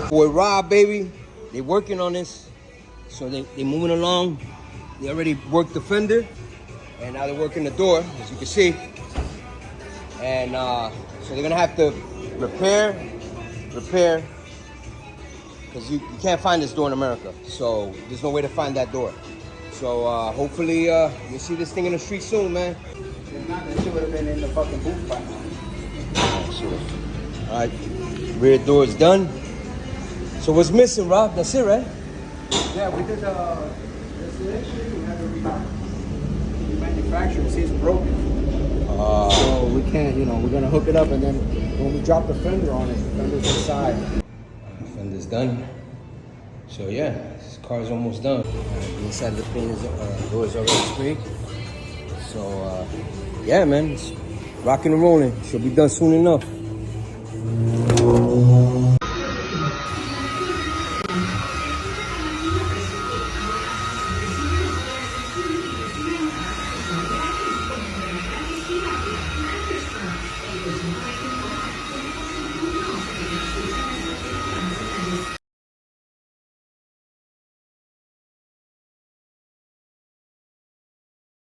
Boy Rob, baby, they working on this. So they moving along. They already worked the fender, and now they're working the door, as you can see. And so they're gonna have to repair, because you can't find this door in America. So there's no way to find that door. So hopefully you'll see this thing in the street soon, man. If not, that shit would have been in the fucking booth by now. All right, rear door is done. So what's missing, Rob? That's it, right? Yeah, we did the installation. We had to remanufacture. See, it's broken. So we can't, we're gonna hook it up, and then when we drop the fender on it, the fender's inside. Fender's done. So yeah, this car's almost done. The inside of the thing is door is already sprayed. So yeah, man, it's rocking and rolling. Should be done soon enough.